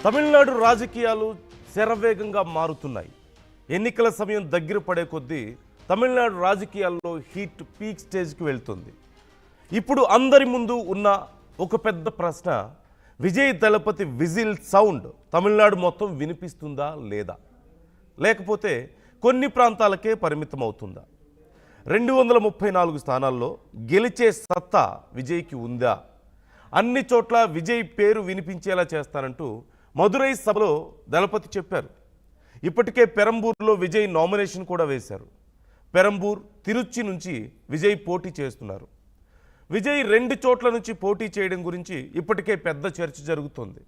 తమిళనాడు రాజకీయాలు శరవేగంగా మారుతున్నాయి. ఎన్నికల సమయం దగ్గర పడే కొద్దీ తమిళనాడు రాజకీయాల్లో హీట్ పీక్ స్టేజ్కి వెళ్తుంది. ఇప్పుడు అందరి ముందు ఉన్న ఒక పెద్ద ప్రశ్న, విజయ్ దళపతి విజిల్ సౌండ్ తమిళనాడు మొత్తం వినిపిస్తుందా లేదా, లేకపోతే కొన్ని ప్రాంతాలకే పరిమితం అవుతుందా? 234 స్థానాల్లో గెలిచే సత్తా విజయ్కి ఉందా? అన్ని చోట్ల విజయ్ పేరు వినిపించేలా చేస్తానంటూ మదురై సభలో దళపతి చెప్పారు. ఇప్పటికే పెరంబూర్లో విజయ్ నామినేషన్ కూడా వేశారు. పెరంబూర్, తిరుచి నుంచి విజయ్ పోటీ చేస్తున్నారు. విజయ్ 2 చోట్ల నుంచి పోటీ చేయడం గురించి ఇప్పటికే పెద్ద చర్చ జరుగుతోంది.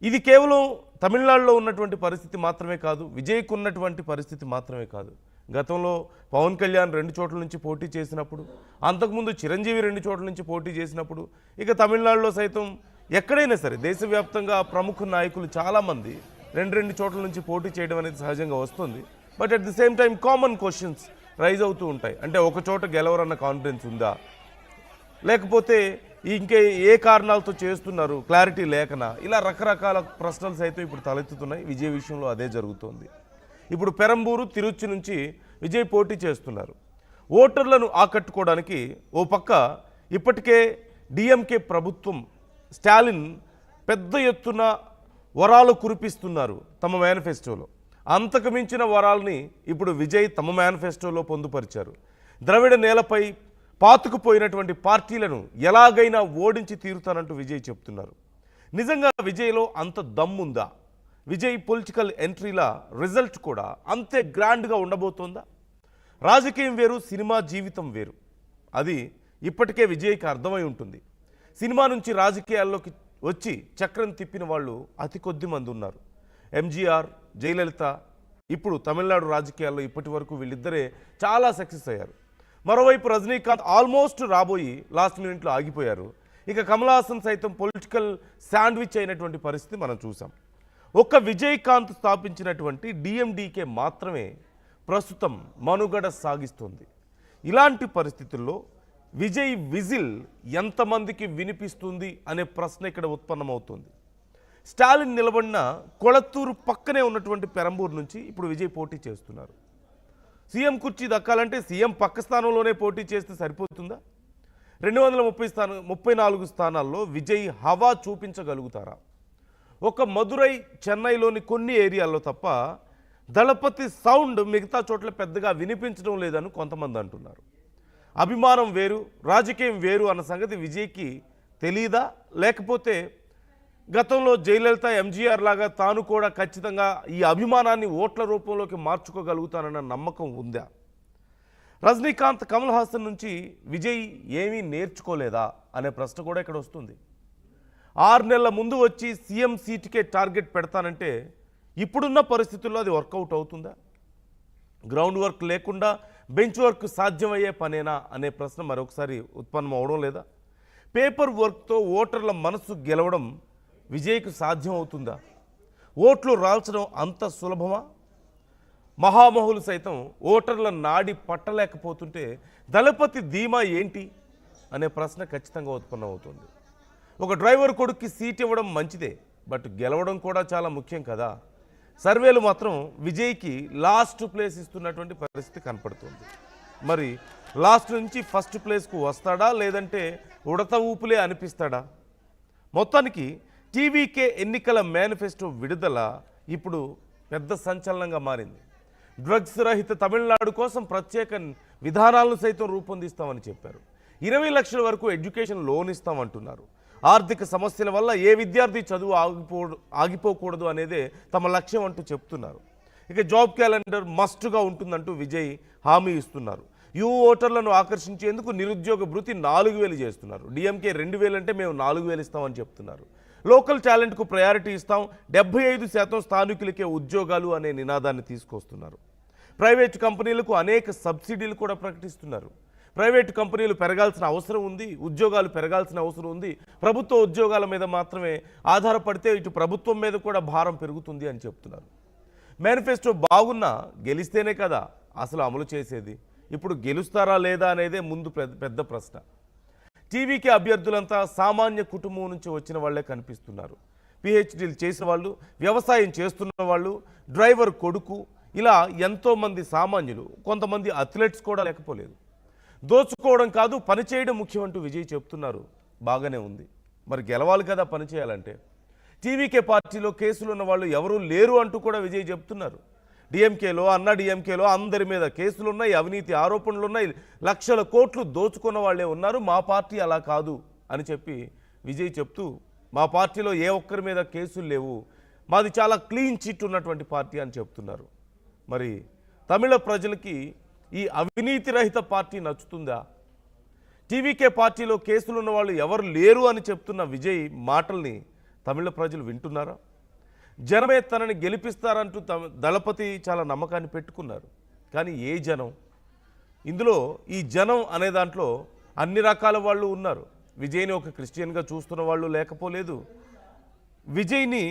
ఇది కేవలం తమిళనాడులో ఉన్నటువంటి పరిస్థితి మాత్రమే కాదు, విజయ్కు ఉన్నటువంటి పరిస్థితి మాత్రమే కాదు. గతంలో పవన్ కళ్యాణ్ 2 చోట్ల నుంచి పోటీ చేసినప్పుడు, అంతకుముందు చిరంజీవి 2 చోట్ల నుంచి పోటీ చేసినప్పుడు, ఇక తమిళనాడులో సైతం ఎక్కడైనా సరే దేశవ్యాప్తంగా ప్రముఖ నాయకులు చాలామంది 2 చోట్ల నుంచి పోటీ చేయడం అనేది సహజంగా వస్తుంది. But at the same time common questions rise అవుతూ ఉంటాయి. అంటే ఒక చోట గెలవరన్న కాన్ఫిడెన్స్ ఉందా, లేకపోతే ఇంకే ఏ కారణాలతో చేస్తున్నారు, క్లారిటీ లేకనా, ఇలా రకరకాల ప్రశ్నలు సైతం ఇప్పుడు తలెత్తుతున్నాయి. విజయ్ విషయంలో అదే జరుగుతోంది. ఇప్పుడు పెరంబూరు, తిరుచి నుంచి విజయ్ పోటీ చేస్తున్నారు. ఓటర్లను ఆకట్టుకోవడానికి ఓ పక్క ఇప్పటికే డిఎంకే ప్రభుత్వం, స్టాలిన్ పెద్ద ఎత్తున వరాలు కురిపిస్తున్నారు తమ మేనిఫెస్టోలో. అంతకు మించిన వరాలని ఇప్పుడు విజయ్ తమ మేనిఫెస్టోలో పొందుపరిచారు. ద్రవిడ నేలపై పాతుకుపోయినటువంటి పార్టీలను ఎలాగైనా ఓడించి తీరుతానంటూ విజయ్ చెప్తున్నారు. నిజంగా విజయ్లో అంత దమ్ముందా? విజయ్ పొలిటికల్ ఎంట్రీల రిజల్ట్ కూడా అంతే గ్రాండ్గా ఉండబోతోందా? రాజకీయం వేరు, సినిమా జీవితం వేరు. అది ఇప్పటికే విజయ్కి అర్థమై ఉంటుంది. సినిమా నుంచి రాజకీయాల్లోకి వచ్చి చక్రం తిప్పిన వాళ్ళు అతి కొద్ది మంది ఉన్నారు. ఎంజీఆర్, జయలలిత ఇప్పుడు తమిళనాడు రాజకీయాల్లో ఇప్పటి వరకు వీళ్ళిద్దరే చాలా సక్సెస్ అయ్యారు. మరోవైపు రజనీకాంత్ ఆల్మోస్ట్ రాబోయి లాస్ట్ మినిట్లో ఆగిపోయారు. ఇక కమల్ హాసన్ సైతం పొలిటికల్ శాండ్విచ్ అయినటువంటి పరిస్థితి మనం చూసాం. ఒక్క విజయకాంత్ స్థాపించినటువంటి డిఎండికే మాత్రమే ప్రస్తుతం మనుగడ సాగిస్తుంది. ఇలాంటి పరిస్థితుల్లో విజయ్ విజిల్ ఎంతమందికి వినిపిస్తుంది అనే ప్రశ్న ఇక్కడ ఉత్పన్నమవుతుంది. స్టాలిన్ నిలబడిన కొళత్తూరు పక్కనే ఉన్నటువంటి పెరంబూరు నుంచి ఇప్పుడు విజయ్ పోటీ చేస్తున్నారు. సీఎం కుర్చీ దక్కాలంటే సీఎం పక్క స్థానంలోనే పోటీ చేస్తే సరిపోతుందా? 234 స్థానాల్లో విజయ్ హవా చూపించగలుగుతారా? ఒక మదురై, చెన్నైలోని కొన్ని ఏరియాల్లో తప్ప దళపతి సౌండ్ మిగతా చోట్ల పెద్దగా వినిపించడం లేదని కొంతమంది అంటున్నారు. అభిమానం వేరు, రాజకీయం వేరు అన్న సంగతి విజయ్కి తెలీదా, లేకపోతే గతంలో జయలలిత, ఎంజీఆర్ లాగా తాను కూడా ఖచ్చితంగా ఈ అభిమానాన్ని ఓట్ల రూపంలోకి మార్చుకోగలుగుతానన్న నమ్మకం ఉందా? రజనీకాంత్, కమల్ హాసన్ నుంచి విజయ్ ఏమీ నేర్చుకోలేదా అనే ప్రశ్న కూడా ఇక్కడ వస్తుంది. 6 నెలల ముందు వచ్చి సీఎం సీటుకే టార్గెట్ పెడతానంటే ఇప్పుడున్న పరిస్థితుల్లో అది వర్కౌట్ అవుతుందా? గ్రౌండ్ వర్క్ లేకుండా బెంచ్ వర్క్ సాధ్యమయ్యే పనేనా అనే ప్రశ్న మరొకసారి ఉత్పన్నం అవడం లేదా? పేపర్ వర్క్తో ఓటర్ల మనసు గెలవడం విజయ్కు సాధ్యం అవుతుందా? ఓట్లు రాల్చడం అంత సులభమా? మహామహులు సైతం ఓటర్ల నాడి పట్టలేకపోతుంటే దళపతి ధీమా ఏంటి అనే ప్రశ్న ఖచ్చితంగా ఉత్పన్నం అవుతుంది. ఒక డ్రైవర్ కొడుక్కి సీట్ ఇవ్వడం మంచిదే, బట్ గెలవడం కూడా చాలా ముఖ్యం కదా. సర్వేలు మాత్రం విజయ్కి లాస్ట్ ప్లేస్ ఇస్తున్నటువంటి పరిస్థితి కనపడుతుంది. మరి లాస్ట్ నుంచి ఫస్ట్ ప్లేస్కు వస్తాడా, లేదంటే ఉడత ఊపులే అనిపిస్తాడా? మొత్తానికి టీవీకే ఎన్నికల మేనిఫెస్టో విడుదల ఇప్పుడు పెద్ద సంచలనంగా మారింది. డ్రగ్స్ రహిత తమిళనాడు కోసం ప్రత్యేక విధానాలను సైతం రూపొందిస్తామని చెప్పారు. 20 లక్షల వరకు ఎడ్యుకేషన్ లోన్ ఇస్తామంటున్నారు. ఆర్థిక సమస్యల వల్ల ఏ విద్యార్థి చదువు ఆగిపోకూడదు అనేదే తమ లక్ష్యం అంటూ చెప్తున్నారు. ఇక జాబ్ క్యాలెండర్ మస్ట్గా ఉంటుందంటూ విజయ్ హామీ ఇస్తున్నారు. యువ ఓటర్లను ఆకర్షించేందుకు నిరుద్యోగ భృతి 4,000 చేస్తున్నారు. డిఎంకే 2,000 అంటే మేము 4,000 ఇస్తామని చెప్తున్నారు. లోకల్ టాలెంట్కు ప్రయారిటీ ఇస్తాం, 75% స్థానికులకే ఉద్యోగాలు అనే నినాదాన్ని తీసుకొస్తున్నారు. ప్రైవేటు కంపెనీలకు అనేక సబ్సిడీలు కూడా ప్రకటిస్తున్నారు. ప్రైవేటు కంపెనీలు పెరగాల్సిన అవసరం ఉంది, ఉద్యోగాలు పెరగాల్సిన అవసరం ఉంది. ప్రభుత్వ ఉద్యోగాల మీద మాత్రమే ఆధారపడితే ఇటు ప్రభుత్వం మీద కూడా భారం పెరుగుతుంది అని చెప్తున్నారు. మేనిఫెస్టో బాగున్నా గెలిస్తేనే కదా అసలు అమలు చేసేది. ఇప్పుడు గెలుస్తారా లేదా అనేదే ముందు పెద్ద ప్రశ్న. టీవీకే అభ్యర్థులంతా సామాన్య కుటుంబం నుంచి వచ్చిన వాళ్లే కనిపిస్తున్నారు. పిహెచ్డీలు చేసిన వాళ్ళు, వ్యవసాయం చేస్తున్న వాళ్ళు, డ్రైవర్ కొడుకు, ఇలా ఎంతోమంది సామాన్యులు, కొంతమంది అథ్లెట్స్ కూడా లేకపోలేదు. దోచుకోవడం కాదు పనిచేయడం ముఖ్యం అంటూ విజయ్ చెప్తున్నారు. బాగానే ఉంది, మరి గెలవాలి కదా పని చేయాలంటే. టీవీకే పార్టీలో కేసులు ఉన్న వాళ్ళు ఎవరూ లేరు అంటూ కూడా విజయ్ చెప్తున్నారు. డిఎంకేలో, అన్నా డిఎంకేలో అందరి మీద కేసులు ఉన్నాయి, అవినీతి ఆరోపణలు ఉన్నాయి, లక్షల కోట్లు దోచుకున్న వాళ్ళే ఉన్నారు, మా పార్టీ అలా కాదు అని చెప్పి విజయ్ చెప్తూ, మా పార్టీలో ఏ ఒక్కరి మీద కేసులు లేవు, మాది చాలా క్లీన్ చిట్ ఉన్నటువంటి పార్టీ అని చెప్తున్నారు. మరి తమిళ ప్రజలకి ఈ అవినీతి రహిత పార్టీ నచ్చుతుందా? టీవీకే పార్టీలో కేసులు ఉన్న వాళ్ళు ఎవరు లేరు అని చెప్తున్న విజయ్ మాటల్ని తమిళ ప్రజలు వింటున్నారా? జనమే తనని గెలిపిస్తారంటూ దళపతి చాలా నమ్మకాన్ని పెట్టుకున్నారు. కానీ ఏ జనం? ఇందులో ఈ జనం అనే దాంట్లో అన్ని రకాల వాళ్ళు ఉన్నారు. విజయ్ని ఒక క్రిస్టియన్గా చూస్తున్న వాళ్ళు లేకపోలేదు, విజయ్ని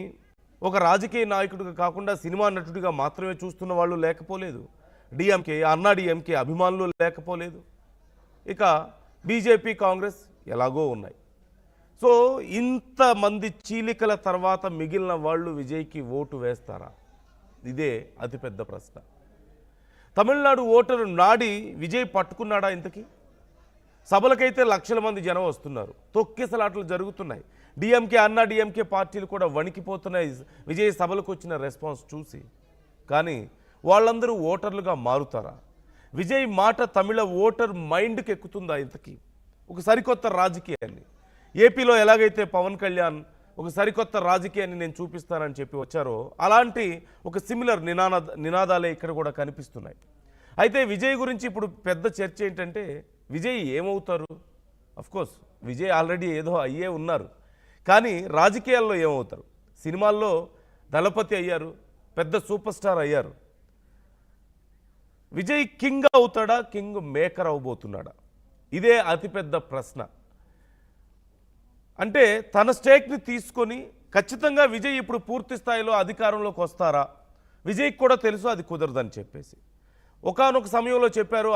ఒక రాజకీయ నాయకుడిగా కాకుండా సినిమా నటుడిగా మాత్రమే చూస్తున్న వాళ్ళు లేకపోలేదు, డిఎంకే, అన్నా డిఎంకే అభిమానులు లేకపోలేదు, ఇక బీజేపీ, కాంగ్రెస్ ఎలాగో ఉన్నాయి. సో ఇంతమంది చీలికల తర్వాత మిగిలిన వాళ్ళు విజయ్కి ఓటు వేస్తారా? ఇదే అతిపెద్ద ప్రశ్న. తమిళనాడు ఓటరు నాడి విజయ్ పట్టుకున్నాడా? ఇంతకీ సభలకైతే లక్షల మంది జనం వస్తున్నారు, తొక్కిసలాటలు జరుగుతున్నాయి. డిఎంకే, అన్నా డిఎంకే పార్టీలు కూడా వణికిపోతున్నాయి విజయ్ సభలకు వచ్చిన రెస్పాన్స్ చూసి. కానీ వాళ్ళందరూ ఓటర్లుగా మారుతారా? విజయ్ మాట తమిళ ఓటర్ మైండ్కి ఎక్కుతుందా? ఇంతకీ ఒక సరికొత్త రాజకీయాన్ని, ఏపీలో ఎలాగైతే పవన్ కళ్యాణ్ ఒక సరికొత్త రాజకీయాన్ని నేను చూపిస్తానని చెప్పి వచ్చారో అలాంటి ఒక సిమిలర్ నినాదాలే ఇక్కడ కూడా కనిపిస్తున్నాయి. అయితే విజయ్ గురించి ఇప్పుడు పెద్ద చర్చ ఏంటంటే విజయ్ ఏమవుతారు? కోర్స్ విజయ్ ఆల్రెడీ ఏదో అయ్యే ఉన్నారు, కానీ రాజకీయాల్లో ఏమవుతారు? సినిమాల్లో దళపతి అయ్యారు, పెద్ద సూపర్ స్టార్ అయ్యారు. విజయ్ కింగ్ అవుతాడా, కింగ్ మేకర్ అవబోతున్నాడా? ఇదే అతిపెద్ద ప్రశ్న. అంటే తన స్టేక్ని తీసుకొని ఖచ్చితంగా విజయ్ ఇప్పుడు పూర్తి స్థాయిలో అధికారంలోకి వస్తారా? విజయ్కి కూడా తెలుసు అది కుదరదని చెప్పేసి. ఒకానొక సమయంలో చెప్పారు